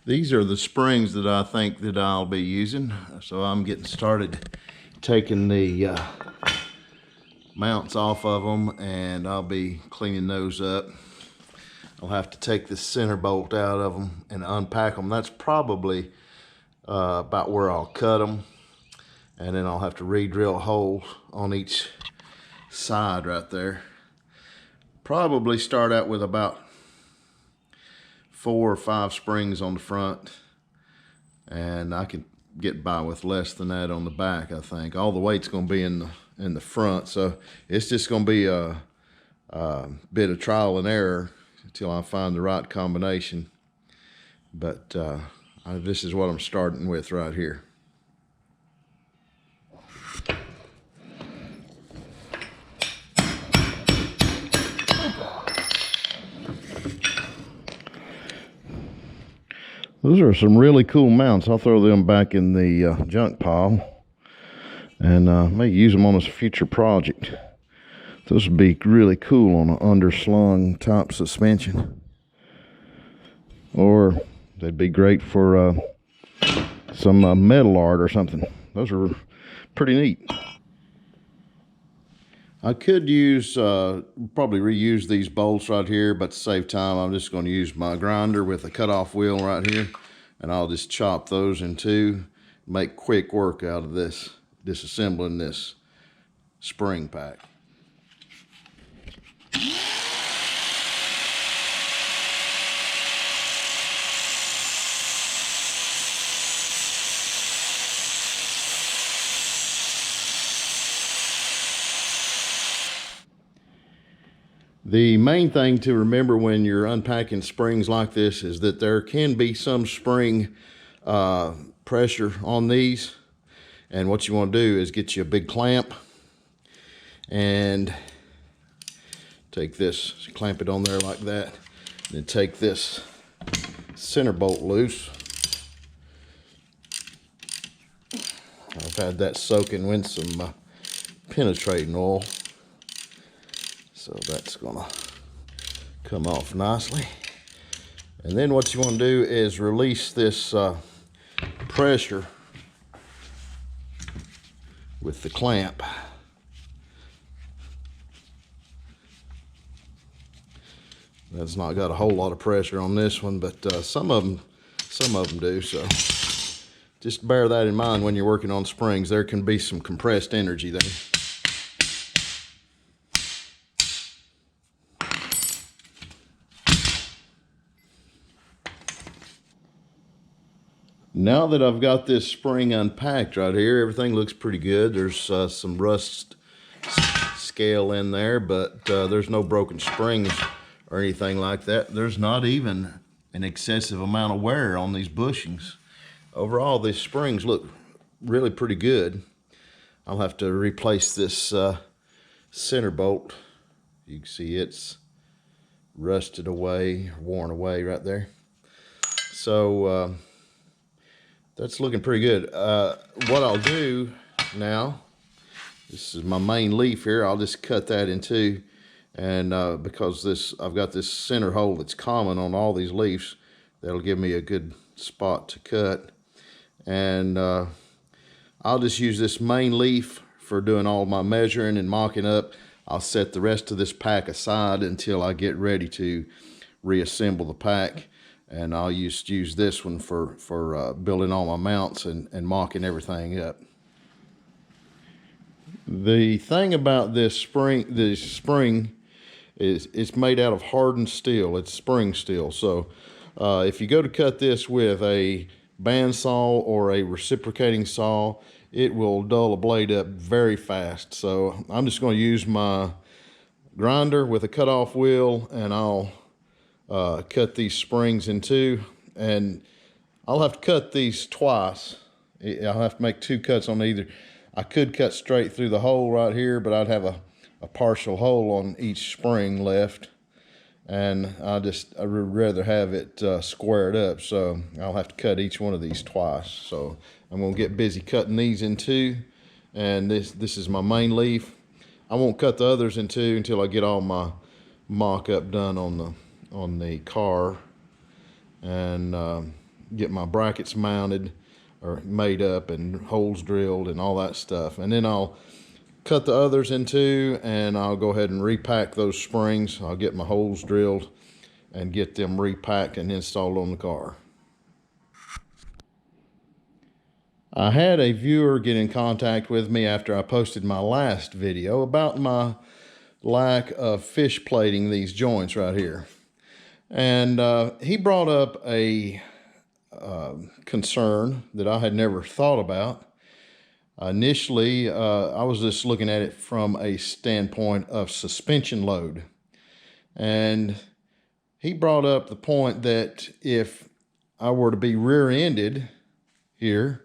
These are the springs that I think that I'll be using. So I'm getting started taking the mounts off of them, and I'll be cleaning those up. I'll have to take this center bolt out of them and unpack them. That's probably about where I'll cut them. And then I'll have to re-drill holes on each side right there. Probably start out with about 4 or 5 springs on the front, and I can get by with less than that on the back. I think all the weight's going to be in the front, so it's just going to be a bit of trial and error until I find the right combination. But this is what I'm starting with right here. Those are some really cool mounts. I'll throw them back in the junk pile and may use them on a future project. Those would be really cool on an underslung top suspension. Or they'd be great for some metal art or something. Those are pretty neat. I could use, probably reuse these bolts right here, but to save time, I'm just going to use my grinder with a cutoff wheel right here, and I'll just chop those in two, make quick work out of this, disassembling this spring pack. The main thing to remember when you're unpacking springs like this is that there can be some spring pressure on these. And what you want to do is get you a big clamp and take this, clamp it on there like that. And then take this center bolt loose. I've had that soaking with some penetrating oil. So that's gonna come off nicely. And then what you want to do is release this pressure with the clamp. That's not got a whole lot of pressure on this one, but some of them do. So just bear that in mind when you're working on springs. There can be some compressed energy there. Now that I've got this spring unpacked right here, everything looks pretty good. There's some rust scale in there, but there's no broken springs or anything like that. There's not even an excessive amount of wear on these bushings. Overall, these springs look really pretty good. I'll have to replace this center bolt. You can see it's rusted away, worn away right there. So that's looking pretty good. What I'll do now, this is my main leaf here, I'll just cut that in two. And because I've got this center hole that's common on all these leaves, that'll give me a good spot to cut. And I'll just use this main leaf for doing all my measuring and mocking up. I'll set the rest of this pack aside until I get ready to reassemble the pack. And I'll use this one for building all my mounts and mocking everything up. The thing about this spring is it's made out of hardened steel. It's spring steel. So if you go to cut this with a bandsaw or a reciprocating saw, it will dull a blade up very fast. So I'm just going to use my grinder with a cutoff wheel, and I'll cut these springs in two, and I'll have to cut these twice. I'll have to make 2 cuts on either. I could cut straight through the hole right here, but I'd have a partial hole on each spring left, and I would rather have it squared up, so I'll have to cut each one of these twice. So I'm gonna get busy cutting these in two, and this is my main leaf. I won't cut the others in two until I get all my mock up done on the car, and get my brackets mounted or made up and holes drilled and all that stuff. And then I'll cut the others in two, and I'll go ahead and repack those springs. I'll get my holes drilled and get them repacked and installed on the car. I had a viewer get in contact with me after I posted my last video about my lack of fish plating these joints right here. And he brought up a concern that I had never thought about. Initially, I was just looking at it from a standpoint of suspension load. And he brought up the point that if I were to be rear-ended here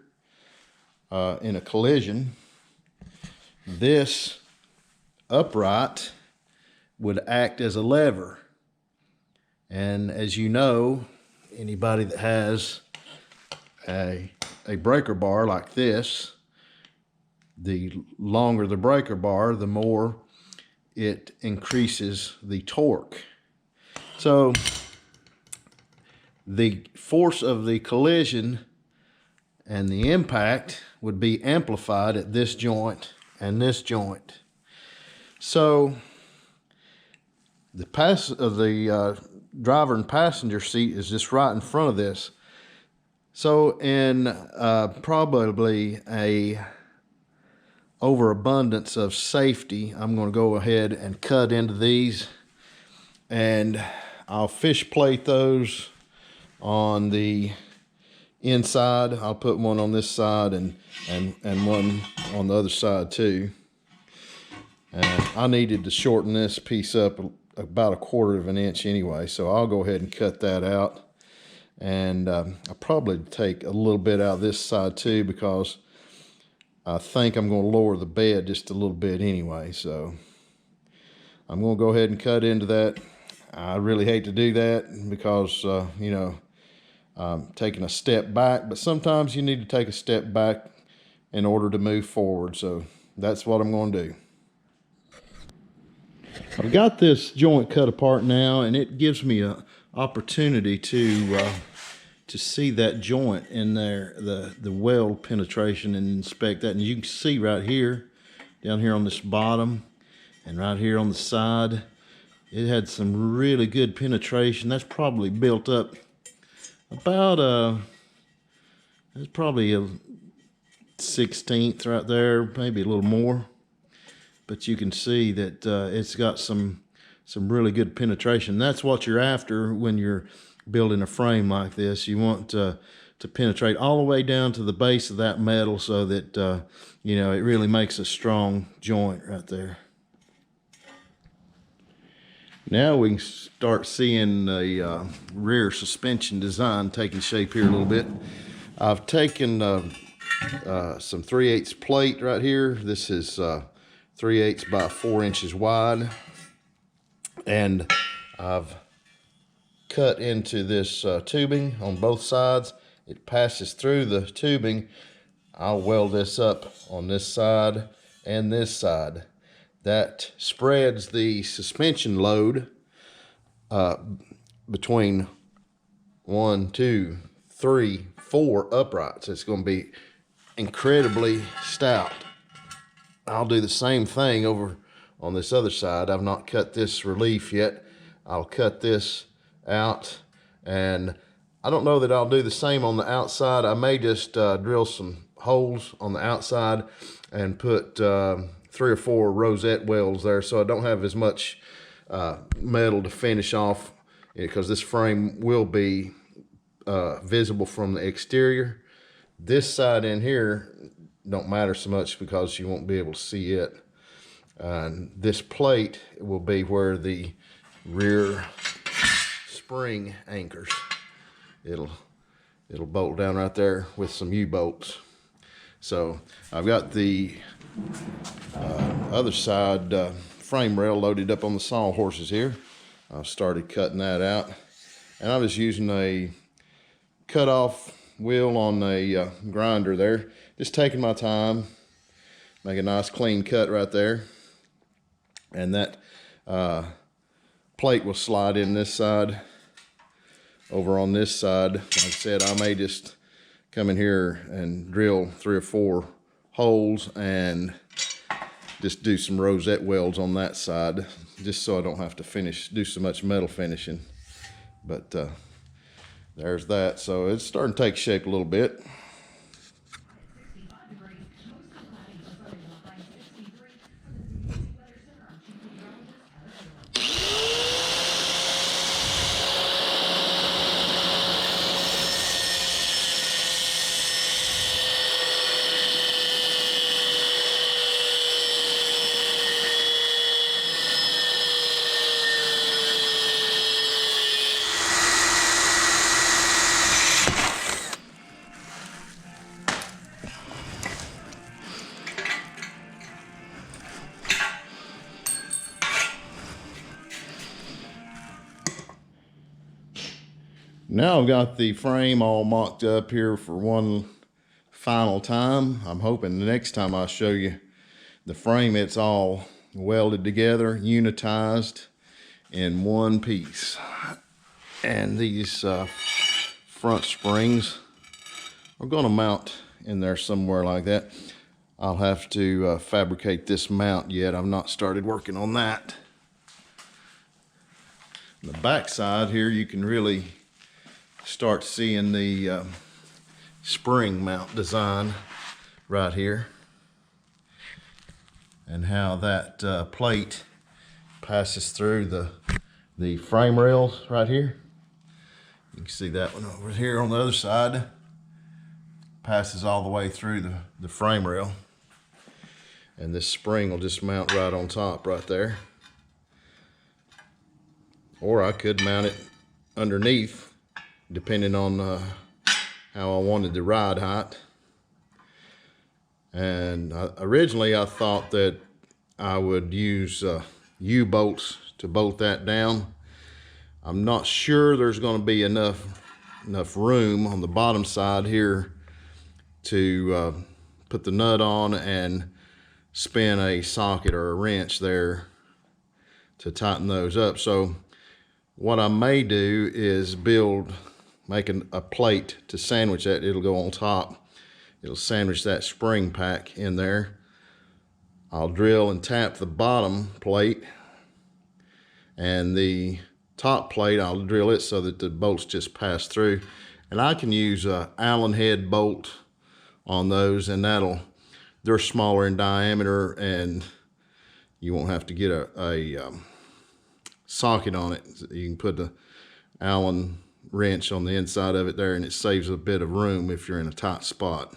in a collision, this upright would act as a lever. And as you know, anybody that has a breaker bar like this, the longer the breaker bar, the more it increases the torque. So the force of the collision and the impact would be amplified at this joint and this joint. So the driver and passenger seat is just right in front of this. So in probably a overabundance of safety, I'm going to go ahead and cut into these, and I'll fish plate those on the inside. I'll put one on this side and one on the other side too. And I needed to shorten this piece up about 1/4 of an inch anyway, so I'll go ahead and cut that out. And I'll probably take a little bit out of this side too, because I think I'm going to lower the bed just a little bit anyway. So I'm going to go ahead and cut into that. I really hate to do that because, you know, I'm taking a step back, but sometimes you need to take a step back in order to move forward. So that's what I'm going to do. I've got this joint cut apart now, and it gives me an opportunity to see that joint in there, the weld penetration, and inspect that. And you can see right here, down here on this bottom, and right here on the side, it had some really good penetration. That's probably built up about that's probably a 1/16 right there, maybe a little more. But you can see that it's got some really good penetration. That's what you're after when you're building a frame like this. You want to penetrate all the way down to the base of that metal, so that you know, it really makes a strong joint right there. Now we can start seeing the rear suspension design taking shape here a little bit. I've taken some 3/8 plate right here. This is 3/8 by 4 inches wide, and I've cut into this tubing on both sides. It passes through the tubing. I'll weld this up on this side and this side. That spreads the suspension load between 1, 2, 3, 4 uprights. It's going to be incredibly stout. I'll do the same thing over on this other side. I've not cut this relief yet. I'll cut this out, and I don't know that I'll do the same on the outside. I may just drill some holes on the outside and put 3 or 4 rosette welds there, so I don't have as much metal to finish off, because this frame will be visible from the exterior. This side in here don't matter so much because you won't be able to see it. This plate will be where the rear spring anchors. It'll bolt down right there with some U-bolts. So I've got the other side frame rail loaded up on the sawhorses here. I've started cutting that out, and I was using a cut-off wheel on a grinder there. Just taking my time, make a nice clean cut right there, and that plate will slide in this side over on this side. Like I said, I may just come in here and drill 3 or 4 holes and just do some rosette welds on that side, just so I don't have to do so much metal finishing. But there's that. So it's starting to take shape a little bit. Now I've got the frame all mocked up here for one final time. I'm hoping the next time I show you the frame, it's all welded together, unitized in one piece. And these front springs are going to mount in there somewhere like that. I'll have to fabricate this mount yet. I've not started working on that. On the back side here, you can really start seeing the spring mount design right here, and how that plate passes through the frame rails right here. You can see that one over here on the other side, passes all the way through the frame rail, and this spring will just mount right on top right there. Or I could mount it underneath, depending on how I wanted the ride height. And originally I thought that I would use U-bolts to bolt that down. I'm not sure there's going to be enough room on the bottom side here to put the nut on and spin a socket or a wrench there to tighten those up. So what I may do is make a plate to sandwich that. It'll go on top. It'll sandwich that spring pack in there. I'll drill and tap the bottom plate, and the top plate, I'll drill it so that the bolts just pass through. And I can use a Allen head bolt on those, and they're smaller in diameter, and you won't have to get a socket on it. You can put the Allen wrench on the inside of it there, and it saves a bit of room if you're in a tight spot.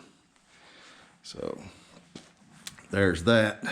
So there's that.